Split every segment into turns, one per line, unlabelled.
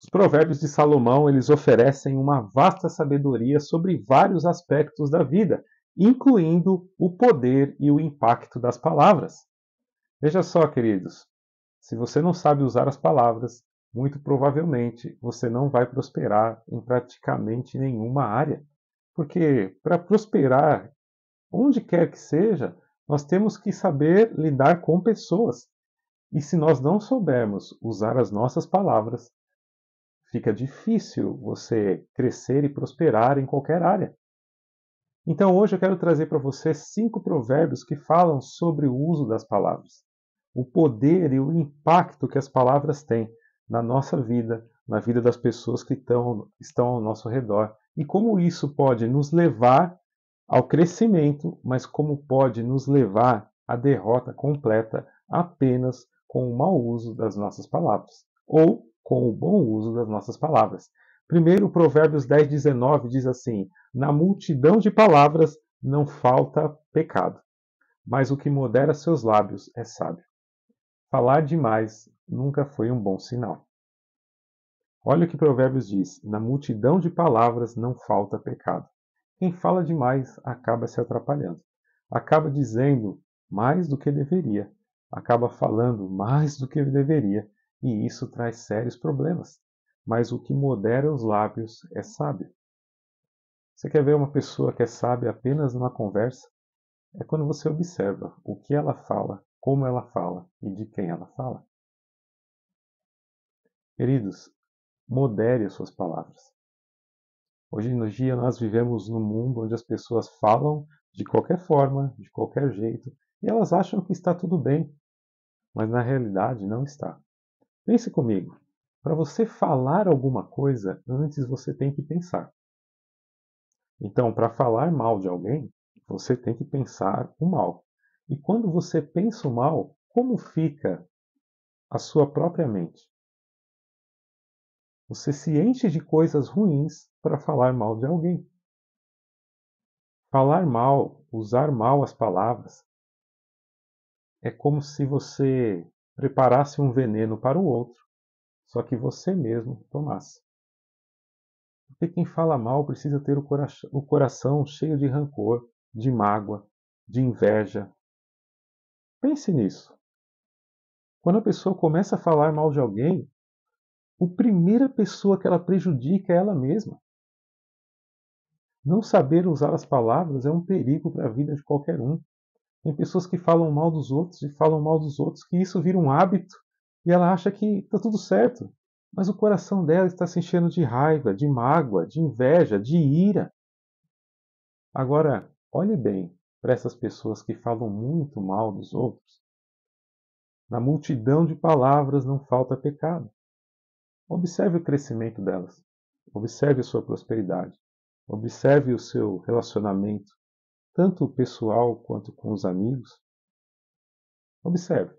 Os provérbios de Salomão, eles oferecem uma vasta sabedoria sobre vários aspectos da vida, incluindo o poder e o impacto das palavras. Veja só, queridos, se você não sabe usar as palavras, muito provavelmente você não vai prosperar em praticamente nenhuma área. Porque para prosperar, onde quer que seja, nós temos que saber lidar com pessoas. E se nós não soubermos usar as nossas palavras, fica difícil você crescer e prosperar em qualquer área. Então hoje eu quero trazer para você 5 provérbios que falam sobre o uso das palavras, o poder e o impacto que as palavras têm na nossa vida, na vida das pessoas que estão ao nosso redor, e como isso pode nos levar ao crescimento, mas como pode nos levar à derrota completa apenas com o mau uso das nossas palavras, ou com o bom uso das nossas palavras. Primeiro, Provérbios 10:19 diz assim: na multidão de palavras não falta pecado, mas o que modera seus lábios é sábio. Falar demais nunca foi um bom sinal. Olha o que Provérbios diz: na multidão de palavras não falta pecado. Quem fala demais acaba se atrapalhando, acaba dizendo mais do que deveria, acaba falando mais do que deveria, e isso traz sérios problemas. Mas o que modera os lábios é sábio. Você quer ver uma pessoa que é sábia apenas numa conversa? É quando você observa o que ela fala, como ela fala e de quem ela fala. Queridos, modere as suas palavras. Hoje em dia nós vivemos num mundo onde as pessoas falam de qualquer forma, de qualquer jeito, e elas acham que está tudo bem, mas na realidade não está. Pense comigo, para você falar alguma coisa, antes você tem que pensar. Então, para falar mal de alguém, você tem que pensar o mal. E quando você pensa o mal, como fica a sua própria mente? Você se enche de coisas ruins para falar mal de alguém. Falar mal, usar mal as palavras, é como se você preparasse um veneno para o outro, só que você mesmo tomasse. Porque quem fala mal precisa ter o coração cheio de rancor, de mágoa, de inveja. Pense nisso. Quando a pessoa começa a falar mal de alguém, a primeira pessoa que ela prejudica é ela mesma. Não saber usar as palavras é um perigo para a vida de qualquer um. Tem pessoas que falam mal dos outros e falam mal dos outros, que isso vira um hábito e ela acha que está tudo certo. Mas o coração dela está se enchendo de raiva, de mágoa, de inveja, de ira. Agora, olhe bem para essas pessoas que falam muito mal dos outros. Na multidão de palavras não falta pecado. Observe o crescimento delas. Observe a sua prosperidade. Observe o seu relacionamento, tanto pessoal quanto com os amigos. Observe.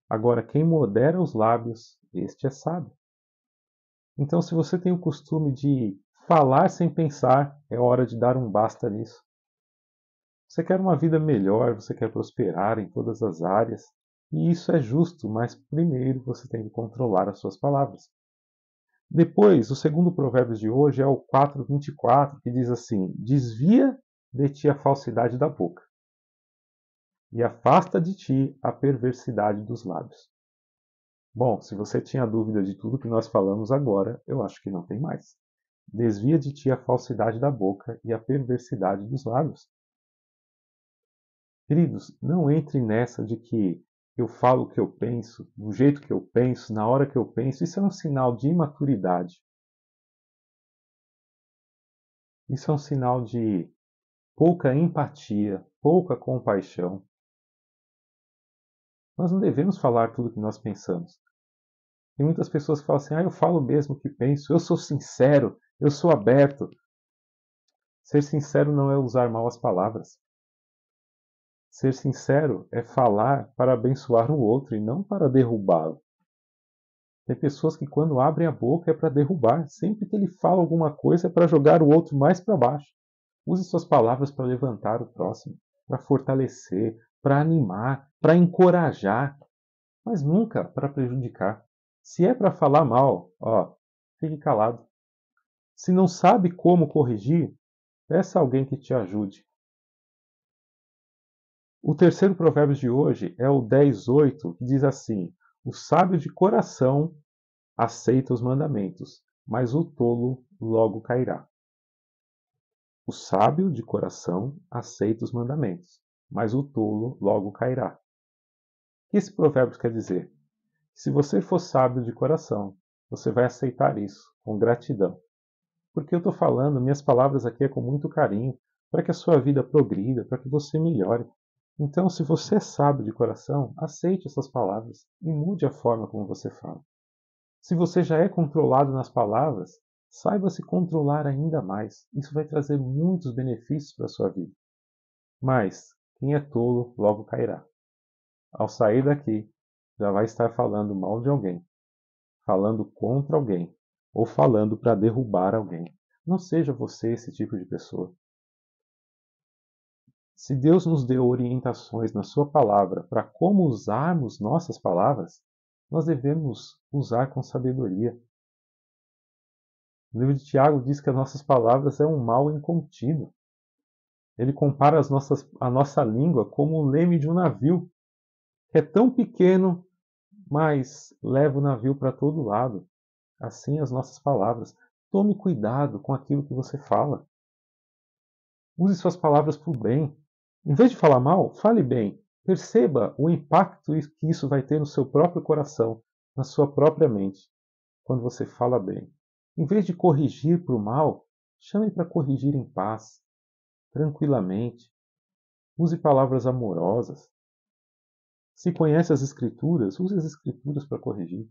Agora, quem modera os lábios, este é sábio. Então, se você tem o costume de falar sem pensar, é hora de dar um basta nisso. Você quer uma vida melhor, você quer prosperar em todas as áreas, e isso é justo, mas primeiro você tem que controlar as suas palavras. Depois, o segundo provérbio de hoje é o 4:24, que diz assim: desvia de ti a falsidade da boca, e afasta de ti a perversidade dos lábios. Bom, se você tinha dúvida de tudo que nós falamos agora, eu acho que não tem mais. Desvia de ti a falsidade da boca e a perversidade dos lábios. Queridos, não entre nessa de que eu falo o que eu penso, do jeito que eu penso, na hora que eu penso. Isso é um sinal de imaturidade. Isso é um sinal de pouca empatia, pouca compaixão. Nós não devemos falar tudo o que nós pensamos. Tem muitas pessoas que falam assim: eu falo mesmo o que penso, eu sou sincero, eu sou aberto. Ser sincero não é usar mal as palavras. Ser sincero é falar para abençoar o outro e não para derrubá-lo. Tem pessoas que quando abrem a boca é para derrubar. Sempre que ele fala alguma coisa é para jogar o outro mais para baixo. Use suas palavras para levantar o próximo, para fortalecer, para animar, para encorajar, mas nunca para prejudicar. Se é para falar mal, fique calado. Se não sabe como corrigir, peça a alguém que te ajude. O terceiro provérbio de hoje é o 10:8, que diz assim: o sábio de coração aceita os mandamentos, mas o tolo logo cairá. O sábio de coração aceita os mandamentos, mas o tolo logo cairá. O que esse provérbio quer dizer? Se você for sábio de coração, você vai aceitar isso com gratidão. Porque eu estou falando, minhas palavras aqui é com muito carinho, para que a sua vida progrida, para que você melhore. Então, se você é sábio de coração, aceite essas palavras e mude a forma como você fala. Se você já é controlado nas palavras, saiba se controlar ainda mais. Isso vai trazer muitos benefícios para a sua vida. Mas quem é tolo logo cairá. Ao sair daqui, já vai estar falando mal de alguém, falando contra alguém, ou falando para derrubar alguém. Não seja você esse tipo de pessoa. Se Deus nos deu orientações na Sua palavra para como usarmos nossas palavras, nós devemos usar com sabedoria. O livro de Tiago diz que as nossas palavras é um mal incontido. Ele compara a nossa língua como o leme de um navio, que é tão pequeno, mas leva o navio para todo lado. Assim as nossas palavras. Tome cuidado com aquilo que você fala. Use suas palavras para o bem. Em vez de falar mal, fale bem. Perceba o impacto que isso vai ter no seu próprio coração, na sua própria mente, quando você fala bem. Em vez de corrigir para o mal, chame para corrigir em paz, tranquilamente. Use palavras amorosas. Se conhece as Escrituras, use as Escrituras para corrigir.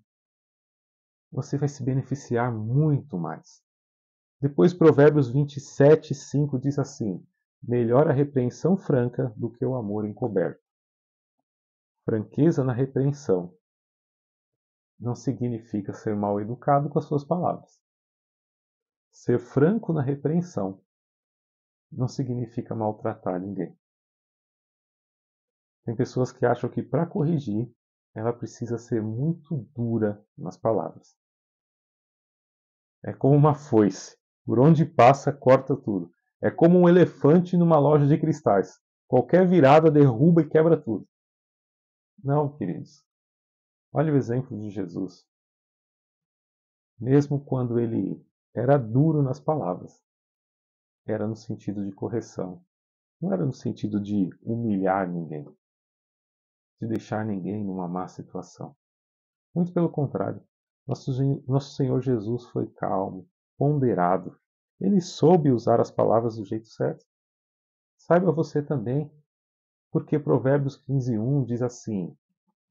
Você vai se beneficiar muito mais. Depois, Provérbios 27:5 diz assim: melhor a repreensão franca do que o amor encoberto. Franqueza na repreensão não significa ser mal educado com as suas palavras. Ser franco na repreensão não significa maltratar ninguém. Tem pessoas que acham que para corrigir, ela precisa ser muito dura nas palavras. É como uma foice. Por onde passa, corta tudo. É como um elefante numa loja de cristais. Qualquer virada derruba e quebra tudo. Não, queridos. Olha o exemplo de Jesus. Mesmo quando ele era duro nas palavras, era no sentido de correção. Não era no sentido de humilhar ninguém, de deixar ninguém numa má situação. Muito pelo contrário. Nosso Senhor Jesus foi calmo, ponderado. Ele soube usar as palavras do jeito certo. Saiba você também, porque Provérbios 15:1 diz assim: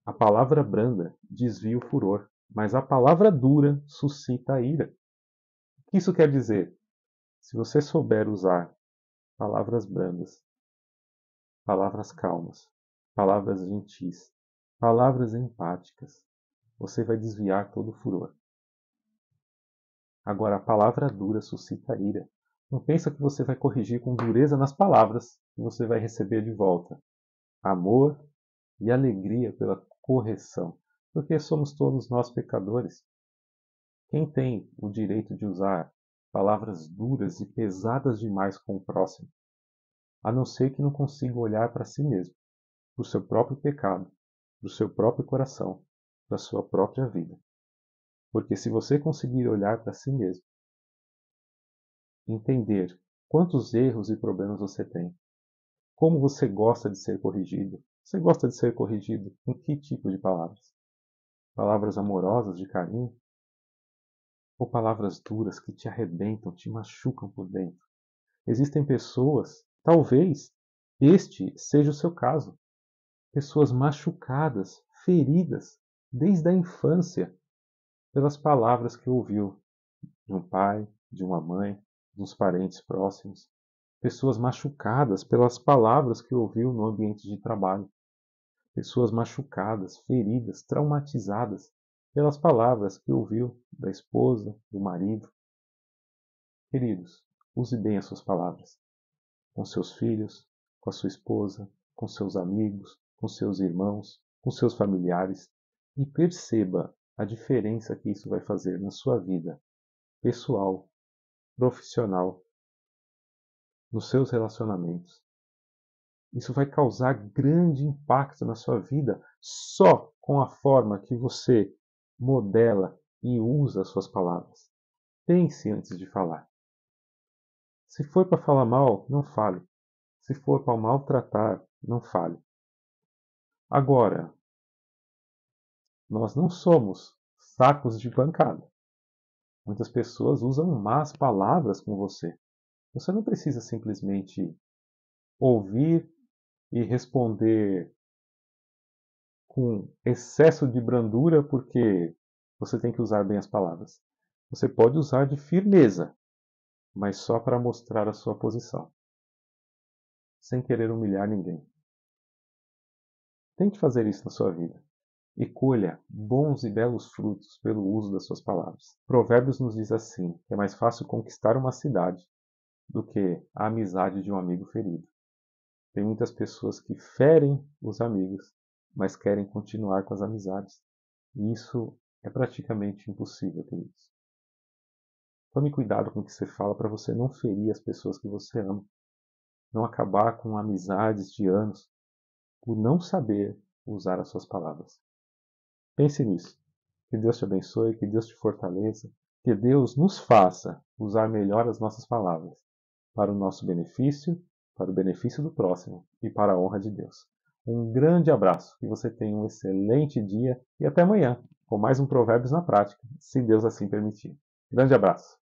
a palavra branda desvia o furor, mas a palavra dura suscita a ira. O que isso quer dizer? Se você souber usar palavras brandas, palavras calmas, palavras gentis, palavras empáticas, você vai desviar todo o furor. Agora, a palavra dura suscita ira. Não pensa que você vai corrigir com dureza nas palavras e você vai receber de volta amor e alegria pela correção, porque somos todos nós pecadores. Quem tem o direito de usar palavras duras e pesadas demais com o próximo, a não ser que não consiga olhar para si mesmo, para o seu próprio pecado, para o seu próprio coração, para a sua própria vida? Porque se você conseguir olhar para si mesmo, entender quantos erros e problemas você tem, como você gosta de ser corrigido, você gosta de ser corrigido com que tipo de palavras? Palavras amorosas, de carinho? Ou palavras duras que te arrebentam, te machucam por dentro? Existem pessoas, talvez este seja o seu caso, pessoas machucadas, feridas, desde a infância, pelas palavras que ouviu de um pai, de uma mãe, dos parentes próximos. Pessoas machucadas pelas palavras que ouviu no ambiente de trabalho. Pessoas machucadas, feridas, traumatizadas pelas palavras que ouviu da esposa, do marido. Queridos, use bem as suas palavras com seus filhos, com a sua esposa, com seus amigos, com seus irmãos, com seus familiares e perceba a diferença que isso vai fazer na sua vida pessoal, profissional, nos seus relacionamentos. Isso vai causar grande impacto na sua vida só com a forma que você modela e usa as suas palavras. Pense antes de falar. Se for para falar mal, não fale. Se for para maltratar, não fale. Agora, nós não somos sacos de pancada. Muitas pessoas usam más palavras com você. Você não precisa simplesmente ouvir e responder com excesso de brandura porque você tem que usar bem as palavras. Você pode usar de firmeza, mas só para mostrar a sua posição, sem querer humilhar ninguém. Tente fazer isso na sua vida e colha bons e belos frutos pelo uso das suas palavras. Provérbios nos diz assim, que é mais fácil conquistar uma cidade do que a amizade de um amigo ferido. Tem muitas pessoas que ferem os amigos, mas querem continuar com as amizades. E isso é praticamente impossível, queridos. Tome cuidado com o que você fala para você não ferir as pessoas que você ama. Não acabar com amizades de anos por não saber usar as suas palavras. Pense nisso. Que Deus te abençoe, que Deus te fortaleça, que Deus nos faça usar melhor as nossas palavras para o nosso benefício, para o benefício do próximo e para a honra de Deus. Um grande abraço, que você tenha um excelente dia e até amanhã com mais um Provérbios na Prática, se Deus assim permitir. Grande abraço!